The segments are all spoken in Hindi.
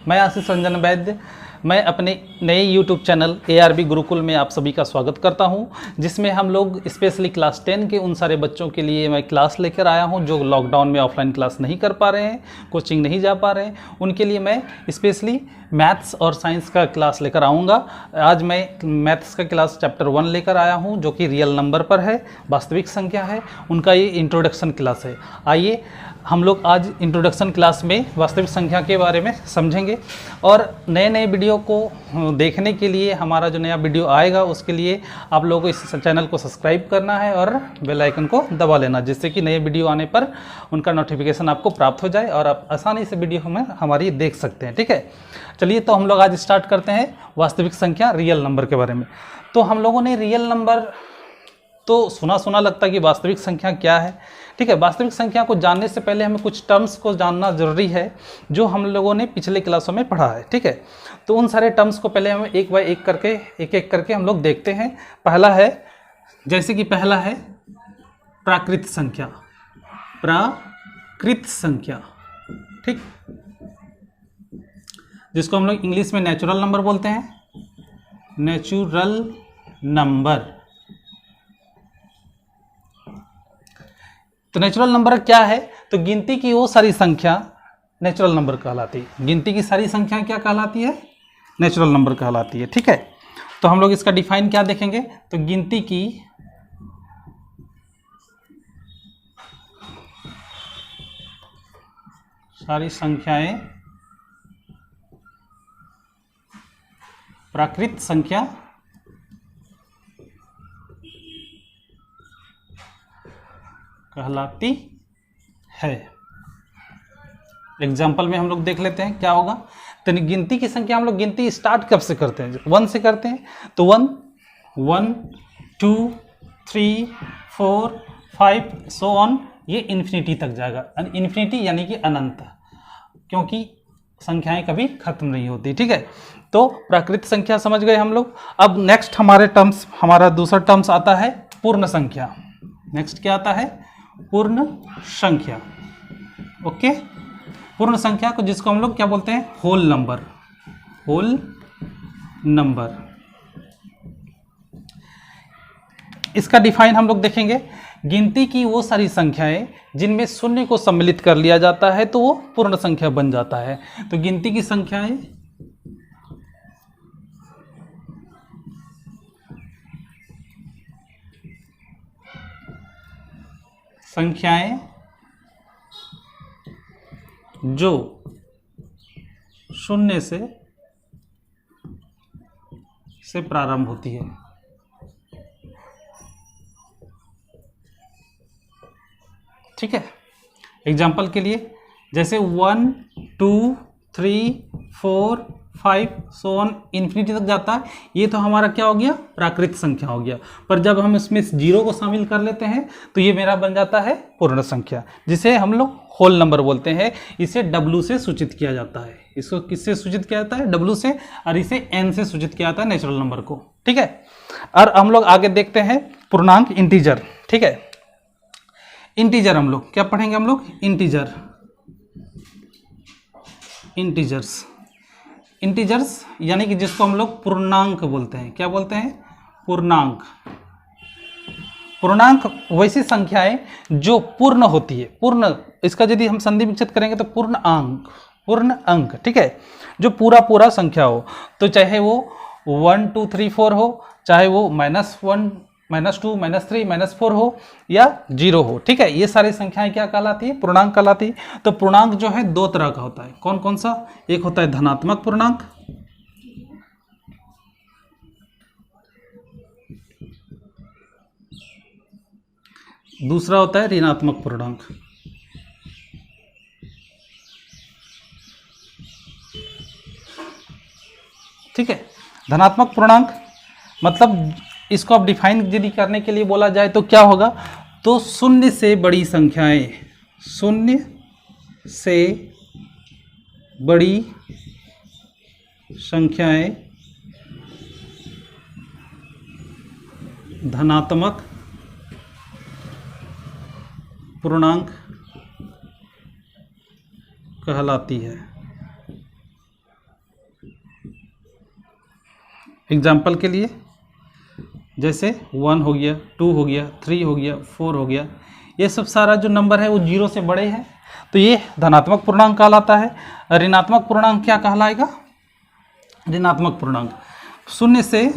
मैं आशीष रंजन वैद्य। मैं अपने नए YouTube चैनल ARB गुरुकुल में आप सभी का स्वागत करता हूं, जिसमें हम लोग स्पेशली क्लास 10 के उन सारे बच्चों के लिए मैं क्लास लेकर आया हूं जो लॉकडाउन में ऑफलाइन क्लास नहीं कर पा रहे हैं, कोचिंग नहीं जा पा रहे हैं। उनके लिए मैं स्पेशली मैथ्स और साइंस का क्लास लेकर आऊँगा। आज मैं मैथ्स का क्लास चैप्टर 1 लेकर आया हूँ, जो कि रियल नंबर पर है, वास्तविक संख्या है। उनका ये इंट्रोडक्शन क्लास है। आइए हम लोग आज इंट्रोडक्शन क्लास में वास्तविक संख्या के बारे में समझेंगे। और नए नए वीडियो को देखने के लिए, हमारा जो नया वीडियो आएगा उसके लिए आप लोगों को इस चैनल को सब्सक्राइब करना है और बेल आइकन को दबा लेना, जिससे कि नए वीडियो आने पर उनका नोटिफिकेशन आपको प्राप्त हो जाए और आप आसानी से वीडियो हमारी देख सकते हैं। ठीक है, चलिए तो हम लोग आज स्टार्ट करते हैं वास्तविक संख्या रियल नंबर के बारे में। तो हम लोगों ने रियल नंबर तो सुना लगता है कि वास्तविक संख्या क्या है। ठीक है, वास्तविक संख्या को जानने से पहले हमें कुछ टर्म्स को जानना जरूरी है जो हम लोगों ने पिछले क्लासों में पढ़ा है। ठीक है, तो उन सारे टर्म्स को पहले हम एक एक करके हम लोग देखते हैं। पहला है, जैसे कि पहला है प्राकृत संख्या। प्राकृत संख्या, ठीक, जिसको हम लोग इंग्लिश में नेचुरल नंबर बोलते हैं। Natural number. तो नेचुरल नंबर क्या है? तो गिनती की वो सारी संख्या नेचुरल नंबर कहलाती है। गिनती की सारी संख्या क्या कहलाती है? नेचुरल नंबर कहलाती है। ठीक है, तो हम लोग इसका डिफाइन क्या देखेंगे? तो गिनती की सारी संख्याएं प्राकृत संख्या कहलाती है। एग्जाम्पल में हम लोग देख लेते हैं क्या होगा। तो गिनती की संख्या हम लोग गिनती स्टार्ट कब से करते हैं? 1 से करते हैं। तो 1, 2, 3, 4, 5 सो ऑन, ये इन्फिनिटी तक जाएगा। इन्फिनिटी यानी कि अनंत, क्योंकि संख्याएं कभी खत्म नहीं होती। ठीक है, तो प्राकृत संख्या समझ गए हम लोग। अब नेक्स्ट हमारा दूसरा टर्म्स आता है पूर्ण संख्या। नेक्स्ट क्या आता है? पूर्ण संख्या। ओके, पूर्ण संख्या को जिसको हम लोग क्या बोलते हैं? Whole number. होल नंबर, इसका डिफाइन हम लोग देखेंगे। गिनती की वो सारी संख्याएं जिनमें शून्य को सम्मिलित कर लिया जाता है तो वो पूर्ण संख्या बन जाता है। तो गिनती की संख्याएं जो शून्य से प्रारंभ होती है। ठीक है, एग्जाम्पल के लिए जैसे 1, 2, 3, 4, 5 सो ऑन इन्फिनिटी तक जाता है। ये तो हमारा क्या हो गया? प्राकृत संख्या हो गया। पर जब हम इसमें 0 को शामिल कर लेते हैं तो ये मेरा बन जाता है पूर्ण संख्या, जिसे हम लोग होल नंबर बोलते हैं। इसे W से सूचित किया जाता है। इसको किससे सूचित किया जाता है? W से। और इसे N से सूचित किया जाता है, नेचुरल नंबर को। ठीक है, और हम लोग आगे देखते हैं पूर्णांक, इंटीजर। ठीक है, इंटीजर हम लोग क्या पढ़ेंगे? हम लोग इंटीजर्स यानी कि जिसको हम लोग पूर्णांक बोलते हैं। क्या बोलते हैं? पूर्णांक। पूर्णांक वैसी संख्याएं जो पूर्ण होती है। पूर्ण, इसका यदि हम संधि विच्छेद करेंगे तो पूर्ण अंक। ठीक है, जो पूरा संख्या हो। तो चाहे वो 1, 2, 3, 4 हो, चाहे वो -1, -2, -3, -4 हो या 0 हो। ठीक है, ये सारी संख्याएं क्या कहलाती है? पूर्णांक कहलाती है। तो पूर्णांक जो है 2 तरह का होता है। कौन कौन सा? एक होता है धनात्मक पूर्णांक, दूसरा होता है ऋणात्मक पूर्णांक। ठीक है, धनात्मक पूर्णांक मतलब इसको आप डिफाइन यदि करने के लिए बोला जाए तो क्या होगा? तो शून्य से बड़ी संख्याएं धनात्मक पूर्णांक कहलाती है। एग्जाम्पल के लिए जैसे 1 हो गया, 2 हो गया, 3 हो गया, 4 हो गया, ये सब सारा जो नंबर है वो 0 से बड़े हैं, तो ये धनात्मक पूर्णांक कहलाता है। ऋणात्मक पूर्णांक क्या कहलाएगा? ऋणात्मक पूर्णांक 0 से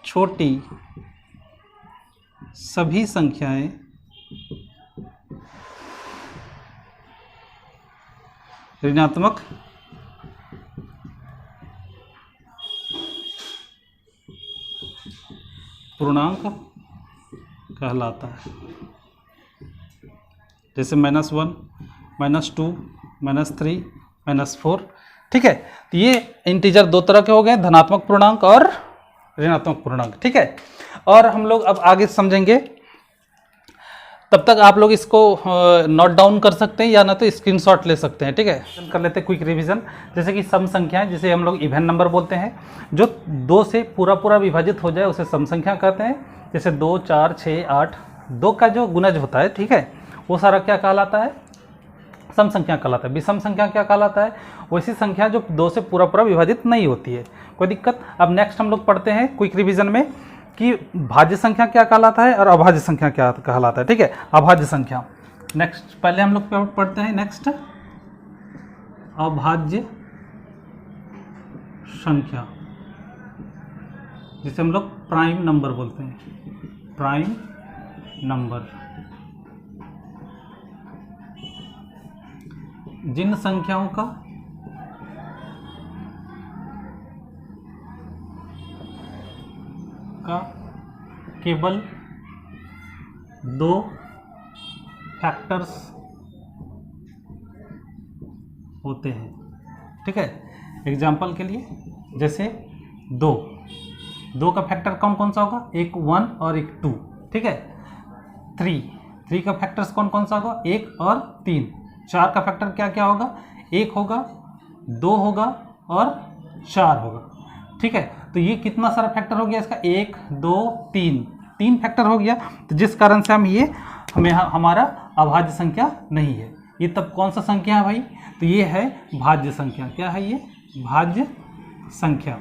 छोटी सभी संख्याएं ऋणात्मक पूर्णांक कहलाता है। जैसे -1, -2, -3, -4, ठीक है। तो ये इंटीजर दो तरह के हो गए, धनात्मक पूर्णांक और ऋणात्मक पूर्णांक, ठीक है। और हम लोग अब आगे समझेंगे, तब तक आप लोग इसको नोट डाउन कर सकते हैं या ना तो स्क्रीनशॉट ले सकते हैं, ठीक है। कर लेते हैं क्विक रिवीजन। जैसे कि सम संख्याएं, जिसे हम लोग इवन नंबर बोलते हैं, जो 2 से पूरा विभाजित हो जाए उसे सम संख्या कहते हैं। जैसे 2, 4, 6, 8, 2 का जो गुणज होता है, ठीक है, वो सारा क्या कहलाता है? सम संख्या कहलाता है। विषम संख्या क्या कहलाता है? वैसी संख्या जो 2 से पूरा विभाजित नहीं होती है। कोई दिक्कत? अब नेक्स्ट हम लोग पढ़ते हैं क्विक रिवीजन में कि भाज्य संख्या क्या कहलाता है और अभाज्य संख्या क्या कहलाता है, ठीक है। अभाज्य संख्या नेक्स्ट पहले हम लोग पढ़ते हैं। नेक्स्ट अभाज्य संख्या, जिसे हम लोग प्राइम नंबर बोलते हैं। प्राइम नंबर जिन संख्याओं का केवल 2 फैक्टर्स होते हैं, ठीक है। एग्जाम्पल के लिए जैसे 2 का फैक्टर कौन सा होगा? एक 1 और एक 2, ठीक है। 3 का फैक्टर्स कौन सा होगा? 1 और 3। 4 का फैक्टर क्या होगा? 1 होगा, 2 होगा और 4 होगा, ठीक है। तो ये कितना सारा फैक्टर हो गया इसका? 1, 2, 3 फैक्टर हो गया। तो जिस कारण से हमें हमारा अभाज्य संख्या नहीं है। ये तब कौन सा संख्या है भाई? तो ये है भाज्य संख्या। क्या है ये? भाज्य संख्या,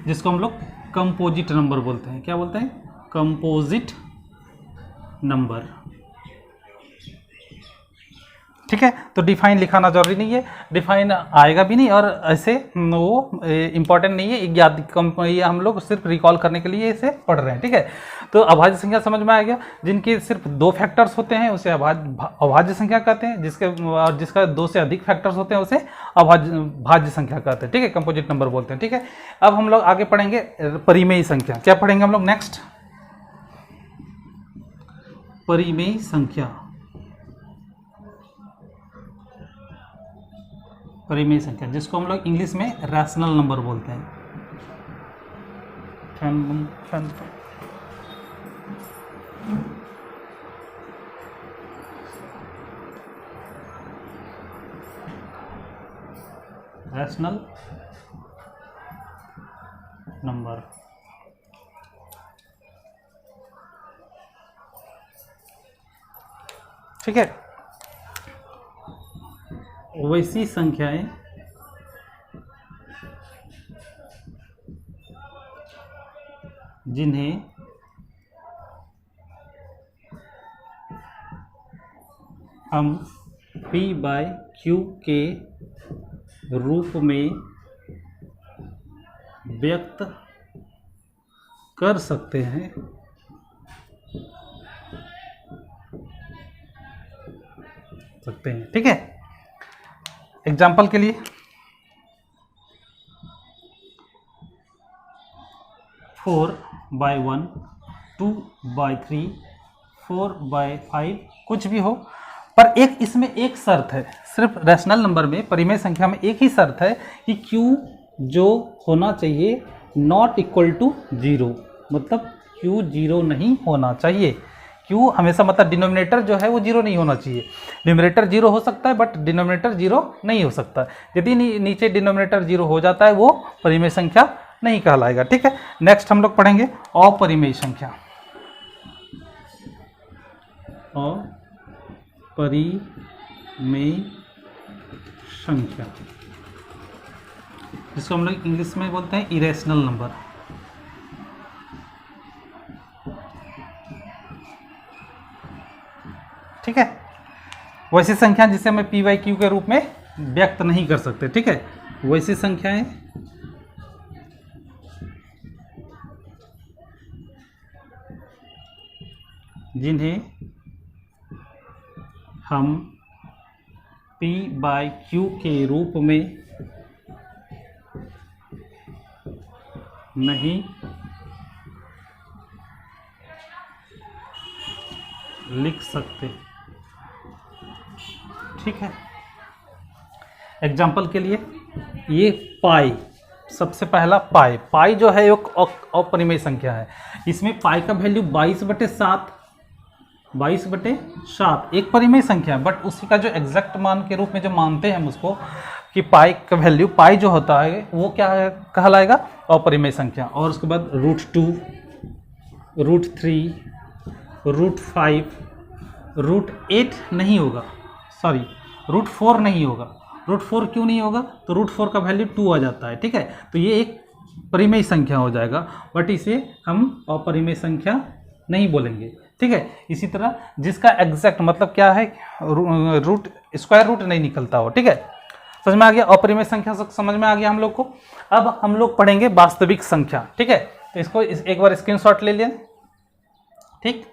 जिसको हम लोग कंपोजिट नंबर बोलते हैं। क्या बोलते हैं? कंपोजिट नंबर, ठीक है। तो डिफाइन लिखाना जरूरी नहीं है, डिफाइन आएगा भी नहीं और ऐसे वो इम्पॉर्टेंट नहीं है। ये हम लोग सिर्फ रिकॉल करने के लिए इसे पढ़ रहे हैं, ठीक है। तो अभाज्य संख्या समझ में आ गया। जिनके सिर्फ 2 फैक्टर्स होते हैं उसे अभाज्य संख्या कहते हैं। जिसका 2 से अधिक फैक्टर्स होते हैं उसे भाज्य संख्या कहते हैं, ठीक है। कंपोजिट नंबर बोलते हैं, ठीक है। अब हम लोग आगे पढ़ेंगे परिमेय संख्या। क्या पढ़ेंगे हम लोग नेक्स्ट? परिमेय संख्या। परिमेय संख्या जिसको हम लोग इंग्लिश में रैशनल नंबर बोलते हैं। रैशनल नंबर, ठीक है। वैसी संख्याएं जिन्हें हम P/Q के रूप में व्यक्त कर सकते हैं, ठीक है। एग्जाम्पल के लिए 4/1, 2/3, 4/5 कुछ भी हो, पर इसमें एक शर्त है। सिर्फ रैशनल नंबर में, परिमेय संख्या में एक ही शर्त है कि Q जो होना चाहिए नॉट इक्वल टू 0, मतलब Q 0 नहीं होना चाहिए। Q हमेशा मतलब डिनोमिनेटर जो है वो 0 नहीं होना चाहिए। न्यूमरेटर 0 हो सकता है बट डिनोमिनेटर 0 नहीं हो सकता। यदि नीचे डिनोमिनेटर 0 हो जाता है वो परिमेय संख्या नहीं कहलाएगा, ठीक है। नेक्स्ट हम लोग पढ़ेंगे अपरिमेय संख्या। अपरिमेय संख्या जिसको हम लोग इंग्लिश में बोलते हैं इरेशनल नंबर। ठीक है, वैसी संख्या जिसे हमें पी वाई क्यू के रूप में व्यक्त नहीं कर सकते। ठीक है, वैसी संख्याएं जिन्हें हम पी बाई क्यू के रूप में नहीं लिख सकते। ठीक है, एग्जाम्पल के लिए ये पाई, सबसे पहला पाई। पाई जो है एक अपरिमेय संख्या है। इसमें पाई का वैल्यू 22/7, 22/7 एक परिमेय संख्या है, बट उसी का जो एग्जैक्ट मान के रूप में जो मानते हैं हम उसको कि पाई का वैल्यू, पाई जो होता है वो क्या कहलाएगा, अपरिमेय संख्या। और उसके बाद √2, √3, √5, √8 नहीं होगा, सॉरी √4 नहीं होगा। √4 क्यों नहीं होगा, तो √4 का वैल्यू 2 आ जाता है। ठीक है, तो ये एक परिमेय संख्या हो जाएगा, बट इसे हम अपरिमेय संख्या नहीं बोलेंगे। ठीक है, इसी तरह जिसका एग्जैक्ट मतलब क्या है, स्क्वायर रूट नहीं निकलता हो। ठीक है, समझ में आ गया, अपरिमेय संख्या समझ में आ गया हम लोग को। अब हम लोग पढ़ेंगे वास्तविक संख्या। ठीक है, तो इसको एक बार स्क्रीनशॉट ले लें। ठीक,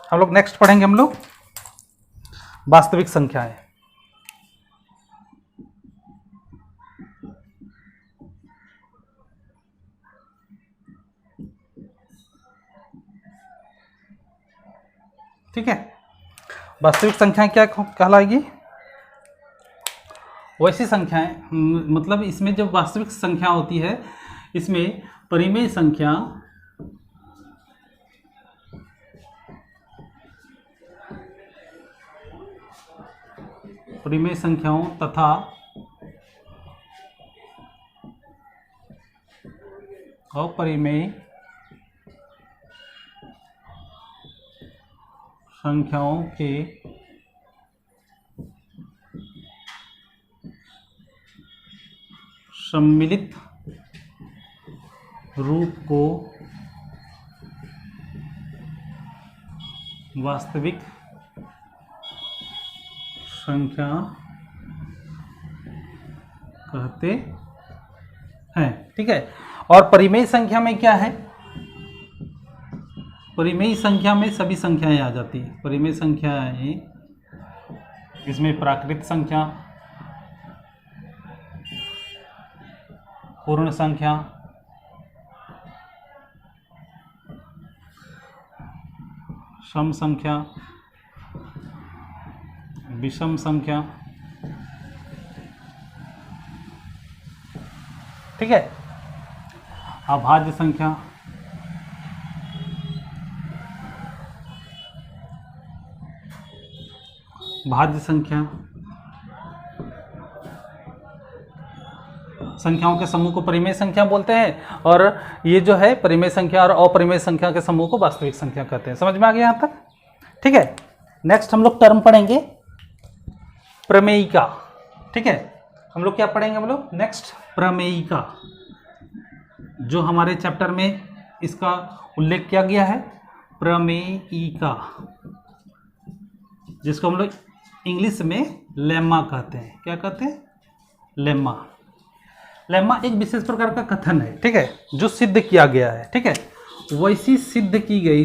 हम लोग नेक्स्ट पढ़ेंगे हम लोग वास्तविक संख्याएं। ठीक है, वास्तविक संख्याएं क्या कहलाएगी, वैसी संख्याएं, मतलब इसमें जब वास्तविक संख्या होती है इसमें परिमेय संख्या परिमेय संख्याओं तथा अपरिमेय संख्याओं के सम्मिलित रूप को वास्तविक संख्या कहते हैं। ठीक है, और परिमेय संख्या में क्या है, परिमेय संख्या में सभी संख्याएं आ जाती है। परिमेय संख्याएं, इसमें प्राकृत संख्या, पूर्ण संख्या, सम संख्या, विषम संख्या। ठीक है, अभाज्य संख्या, भाज्य संख्या। संख्याओं के समूह को परिमेय संख्या बोलते हैं, और ये जो है परिमेय संख्या और अपरिमेय संख्या के समूह को वास्तविक संख्या कहते हैं। समझ में आ गया यहाँ तक। ठीक है, नेक्स्ट हम लोग टर्म पढ़ेंगे प्रमेयिका। ठीक है, हम लोग क्या पढ़ेंगे, हम लोग नेक्स्ट प्रमेयिका, जो हमारे चैप्टर में इसका उल्लेख किया गया है, प्रमेयिका, जिसको हम लोग इंग्लिश में लेम्मा कहते हैं। क्या कहते हैं, लेम्मा। लेम्मा एक विशेष प्रकार का कथन है। ठीक है, जो सिद्ध किया गया है। ठीक है, वैसी सिद्ध की गई,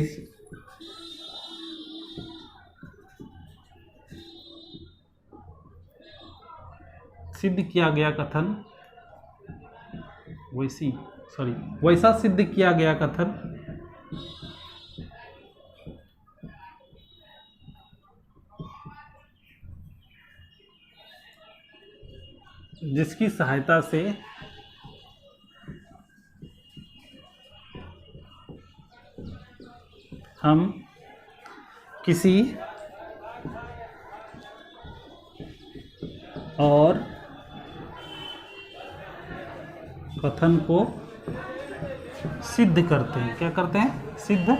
सिद्ध किया गया कथन, वैसा सिद्ध किया गया कथन जिसकी सहायता से हम किसी और कथन को सिद्ध करते हैं। क्या करते हैं, सिद्ध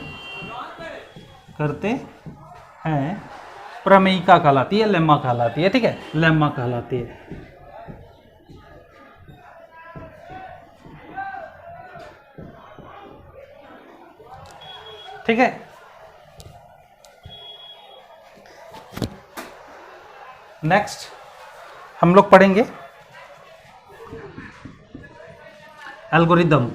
करते हैं प्रमेयिका कहलाती है, लेम्मा कहलाती है। ठीक है, लेम्मा कहलाती है। ठीक है, नेक्स्ट हम लोग पढ़ेंगे एल्गोरिदम।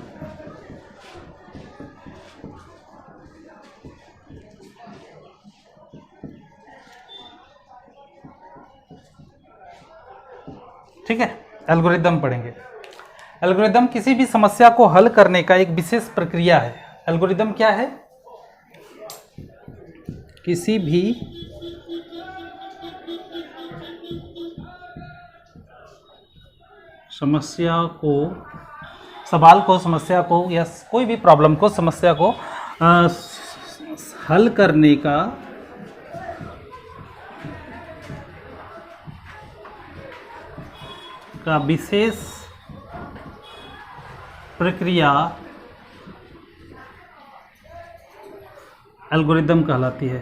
ठीक है, एल्गोरिदम पढ़ेंगे। एल्गोरिदम किसी भी समस्या को हल करने का एक विशेष प्रक्रिया है। एल्गोरिदम क्या है? किसी भी समस्या को, सवाल को, समस्या को या कोई भी प्रॉब्लम को, समस्या को हल करने का विशेष प्रक्रिया एल्गोरिदम कहलाती है।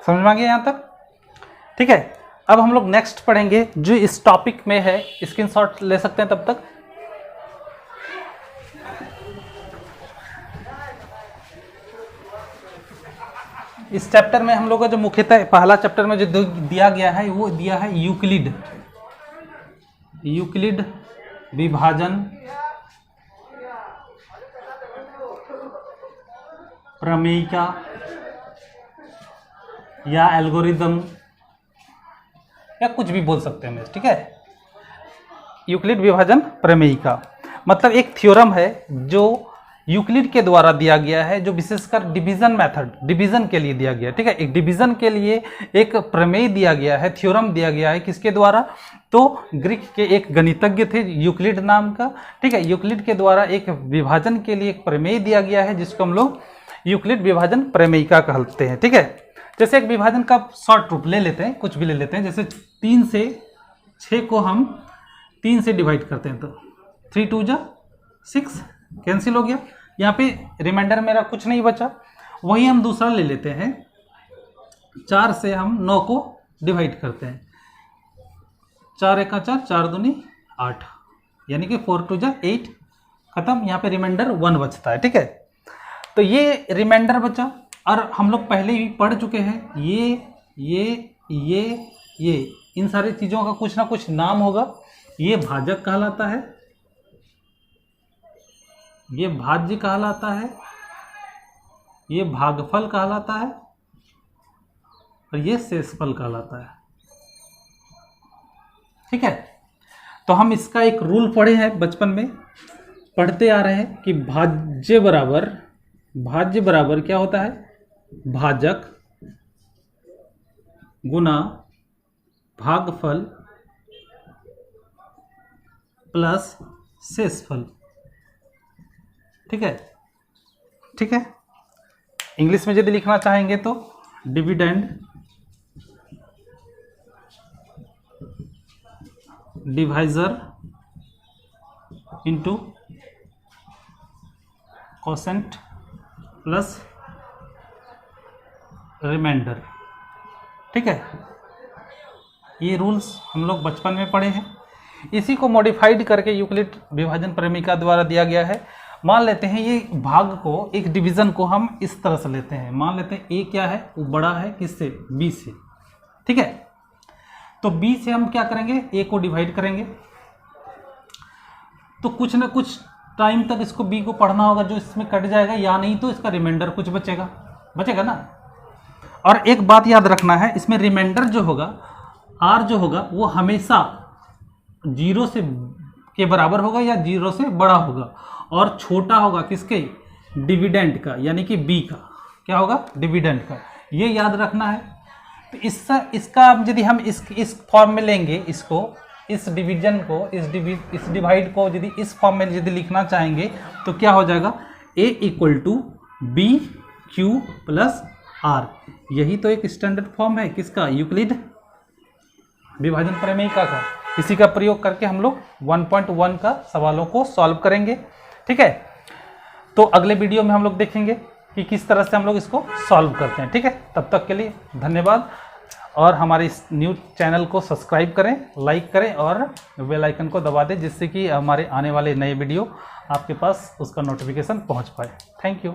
समझ में आ गया यहाँ तक? ठीक है, अब हम लोग नेक्स्ट पढ़ेंगे जो इस टॉपिक में है। स्क्रीनशॉट ले सकते हैं तब तक। इस चैप्टर में हम लोग का जो मुख्यतः पहला चैप्टर में जो दिया गया है वो दिया है यूक्लिड। यूक्लिड विभाजन प्रमेयिका या एल्गोरिदम या कुछ भी बोल सकते हैं। ठीक है, यूक्लिड विभाजन प्रमेयिका मतलब एक थ्योरम है जो यूक्लिड के द्वारा दिया गया है, जो विशेषकर डिवीजन मेथड, डिवीजन के लिए दिया गया है। ठीक है, एक डिवीजन के लिए एक प्रमेय दिया गया है, थ्योरम दिया गया है। किसके द्वारा? तो ग्रीक के एक गणितज्ञ थे यूक्लिड नाम का। ठीक है, यूक्लिड के द्वारा एक विभाजन के लिए एक प्रमेय दिया गया है जिसको हम लोग यूक्लिड विभाजन प्रमेयिका कहते हैं। ठीक है, जैसे एक विभाजन का शॉर्ट रूप ले लेते हैं, कुछ भी ले लेते हैं। जैसे 3 से 6 को हम 3 से डिवाइड करते हैं तो 3 2 जा 6 कैंसिल हो गया। यहाँ पे रिमाइंडर मेरा कुछ नहीं बचा। वही हम दूसरा ले लेते हैं, 4 से हम 9 को डिवाइड करते हैं। 4 1 4, 4 दूनी 8, यानी कि 4 2 जा 8, खत्म। यहाँ पे रिमाइंडर 1 बचता है। ठीक है, तो ये रिमाइंडर बचा और हम लोग पहले ही पढ़ चुके हैं ये इन सारी चीज़ों का कुछ ना कुछ नाम होगा। ये भाजक कहलाता है, ये भाज्य कहलाता है, ये भागफल कहलाता है और ये शेषफल कहलाता है। ठीक है, तो हम इसका एक रूल पढ़े हैं, बचपन में पढ़ते आ रहे हैं कि भाज्य बराबर क्या होता है? भाजक गुना भागफल प्लस शेषफल। ठीक है, ठीक है। इंग्लिश में यदि लिखना चाहेंगे तो dividend divisor into quotient plus remainder. ठीक है, ये रूल्स हम लोग बचपन में पढ़े हैं। इसी को मॉडिफाइड करके यूक्लिड विभाजन प्रमेयिका द्वारा दिया गया है। मान लेते हैं ये भाग को, एक डिवीजन को हम इस तरह से लेते हैं। मान लेते हैं ए क्या है? वो बड़ा है किससे? बी से। ठीक है, तो बी से हम क्या करेंगे? ए को डिवाइड करेंगे। तो कुछ ना कुछ टाइम तक इसको बी को पढ़ना होगा, जो इसमें कट जाएगा, या नहीं तो इसका रिमाइंडर कुछ बचेगा ना। और एक बात याद रखना है, इसमें रिमाइंडर जो होगा, आर जो होगा, वो हमेशा 0 से के बराबर होगा या 0 से बड़ा होगा, और छोटा होगा किसके? डिविडेंड का, यानी कि बी का। क्या होगा? डिविडेंड का। ये याद रखना है। तो इसका यदि हम इस फॉर्म में लेंगे, इसको, इस डिवीजन को, इस डिवाइड को यदि इस फॉर्म में यदि लिखना चाहेंगे तो क्या हो जाएगा? A = BQ + R। यही तो एक स्टैंडर्ड फॉर्म है किसका? यूक्लिड विभाजन प्रमेय का इसी का प्रयोग करके हम लोग 1.1 का सवालों को सॉल्व करेंगे। ठीक है, तो अगले वीडियो में हम लोग देखेंगे कि किस तरह से हम लोग इसको सॉल्व करते हैं। ठीक है, तब तक के लिए धन्यवाद, और हमारे इस न्यूज़ चैनल को सब्सक्राइब करें, लाइक करें और बेल आइकन को दबा दें, जिससे कि हमारे आने वाले नए वीडियो आपके पास उसका नोटिफिकेशन पहुंच पाए। Thank you.